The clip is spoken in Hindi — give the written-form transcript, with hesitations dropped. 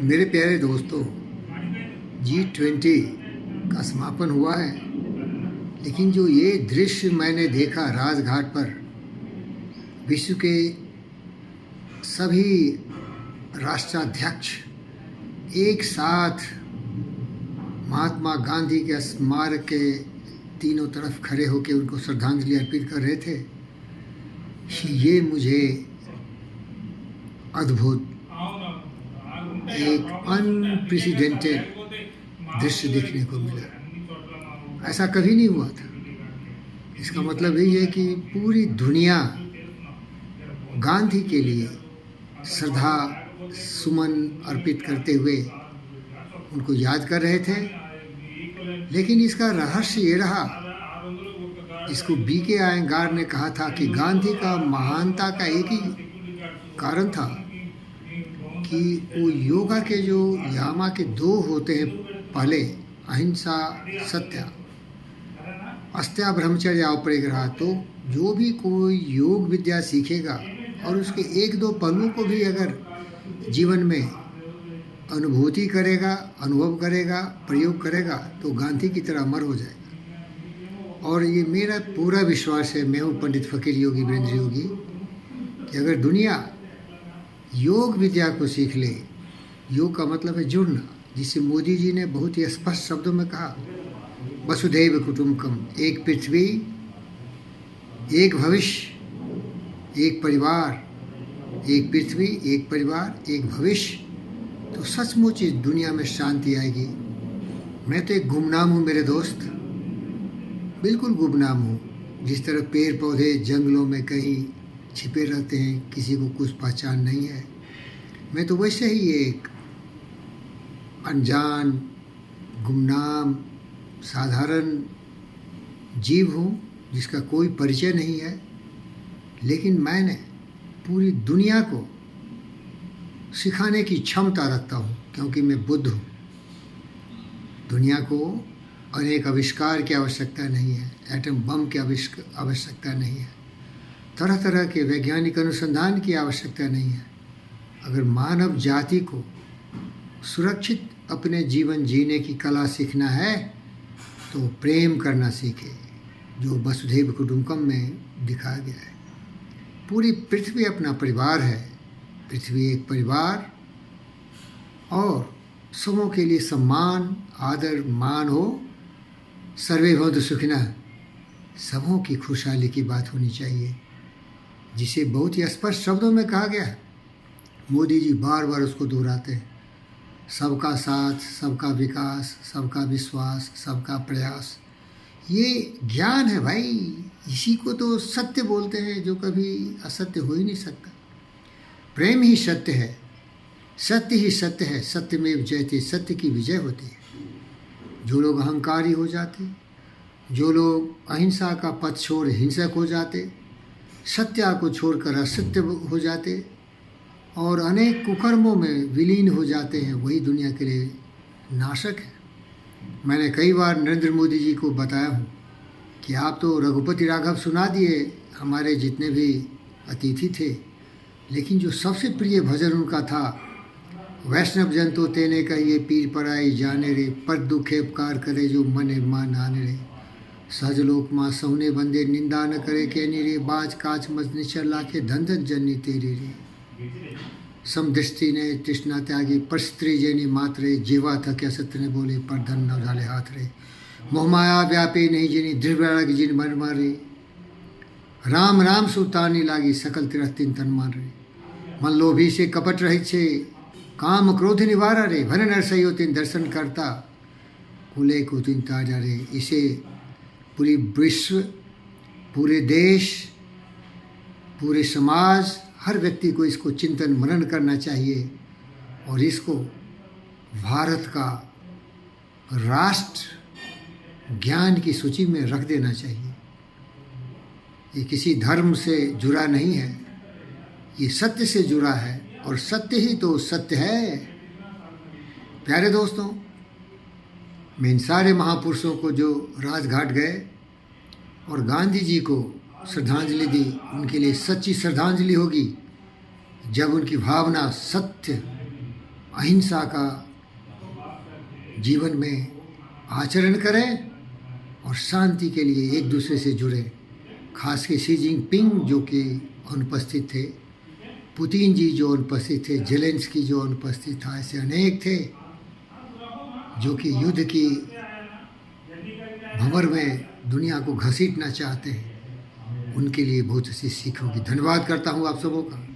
मेरे प्यारे दोस्तों, G20 का समापन हुआ है, लेकिन जो ये दृश्य मैंने देखा राजघाट पर, विश्व के सभी राष्ट्राध्यक्ष एक साथ महात्मा गांधी के स्मारक के तीनों तरफ खड़े होकर उनको श्रद्धांजलि अर्पित कर रहे थे, ये मुझे अद्भुत एक अनप्रेसिडेंटेड दृश्य देखने को मिला। ऐसा कभी नहीं हुआ था। इसका मतलब यही है कि पूरी दुनिया गांधी के लिए श्रद्धा सुमन अर्पित करते हुए उनको याद कर रहे थे। लेकिन इसका रहस्य ये रहा, इसको B.K. अयंगार ने कहा था कि गांधी का महानता का एक ही कारण था कि वो योगा के जो यामा के दो होते हैं, पहले अहिंसा सत्य, अस्त्या ब्रह्मचर्य अपरिग्रह। तो जो भी कोई योग विद्या सीखेगा और उसके एक दो पहलुओं को भी अगर जीवन में अनुभूति करेगा, अनुभव करेगा, प्रयोग करेगा, तो गांधी की तरह अमर हो जाएगा। और ये मेरा पूरा विश्वास है, मैं हूँ पंडित फ़कीर योगी वीरेंद्र योगी, कि अगर दुनिया योग विद्या को सीख ले, योग का मतलब है जुड़ना, जिसे मोदी जी ने बहुत ही स्पष्ट शब्दों में कहा, वसुधैव कुटुंबकम, एक पृथ्वी, एक भविष्य, एक परिवार, एक पृथ्वी, एक परिवार, एक भविष्य, तो सचमुच इस दुनिया में शांति आएगी। मैं तो एक गुमनाम हूँ मेरे दोस्त, बिल्कुल गुमनाम हूँ। जिस तरह पेड़ पौधे जंगलों में कहीं छिपे रहते हैं, किसी को कुछ पहचान नहीं है, मैं तो वैसे ही एक अनजान, गुमनाम, साधारण जीव हूँ जिसका कोई परिचय नहीं है। लेकिन मैंने पूरी दुनिया को सिखाने की क्षमता रखता हूँ, क्योंकि मैं बुद्ध हूँ। दुनिया को अनेक आविष्कार की आवश्यकता नहीं है, एटम बम की आवश्यकता नहीं है, तरह तरह के वैज्ञानिक अनुसंधान की आवश्यकता नहीं है। अगर मानव जाति को सुरक्षित अपने जीवन जीने की कला सीखना है तो प्रेम करना सीखे, जो वसुधैव कुटुंबकम में दिखाया गया है। पूरी पृथ्वी अपना परिवार है, पृथ्वी एक परिवार, और सबों के लिए सम्मान, आदर, मान हो, सर्वे भवन्तु सुखिनः, सबों की खुशहाली की बात होनी चाहिए, जिसे बहुत ही स्पष्ट शब्दों में कहा गया है। मोदी जी बार बार उसको दोहराते हैं, सबका साथ, सबका विकास, सबका विश्वास, सबका प्रयास। ये ज्ञान है भाई, इसी को तो सत्य बोलते हैं, जो कभी असत्य हो ही नहीं सकता। प्रेम ही सत्य है, सत्य ही सत्य है, सत्यमेव जयते, सत्य की विजय होती है। जो लोग अहंकारी हो जाते, जो लोग अहिंसा का पथ छोड़ हिंसक हो जाते, सत्य को छोड़कर असत्य हो जाते और अनेक कुकर्मों में विलीन हो जाते हैं, वही दुनिया के लिए नाशक है। मैंने कई बार नरेंद्र मोदी जी को बताया हूँ कि आप तो रघुपति राघव सुना दिए, हमारे जितने भी अतिथि थे, लेकिन जो सबसे प्रिय भजन उनका था, वैष्णव जन तो तेने कहिए पीर पराई जाने रे, पर दुखे उपकार करे जो मने मान आने रे, सहज लोक माँ सहुने बंदे निंदा न करे कहनी रे, बाज काच मज निश्चर लाखे धन धन जननी तेरी रे, समदृष्टि ने तृष्णा त्यागी पर स्त्री जेनी मातरे, जीवा थके असत्य ने बोले पर धन न डाले हाथ रे, मोहमाया व्यापी नहीं जिनी दृढ़ जिन मन मारे, राम राम सुतानी लागी सकल तीरथ तीन तन मान रे, मन लोभी से कपट रहित छे, काम क्रोध निवारा रे, भन नर सही तीन दर्शन करता, कुले को तीन ताजा रे। इसे पूरी विश्व, पूरे देश, पूरे समाज, हर व्यक्ति को इसको चिंतन मनन करना चाहिए और इसको भारत का राष्ट्र ज्ञान की सूची में रख देना चाहिए। ये किसी धर्म से जुड़ा नहीं है, ये सत्य से जुड़ा है और सत्य ही तो सत्य है। प्यारे दोस्तों, मैं इन सारे महापुरुषों को जो राजघाट गए और गांधी जी को श्रद्धांजलि दी, उनके लिए सच्ची श्रद्धांजलि होगी जब उनकी भावना सत्य अहिंसा का जीवन में आचरण करें और शांति के लिए एक दूसरे से जुड़े। खास के शी जिनपिंग जो कि अनुपस्थित थे, पुतिन जी जो अनुपस्थित थे, जेलेंस्की जो अनुपस्थित था, ऐसे अनेक थे जो कि युद्ध की भंवर में दुनिया को घसीटना चाहते हैं। उनके लिए बहुत सी सीख होगी। धन्यवाद करता हूँ आप सबों का।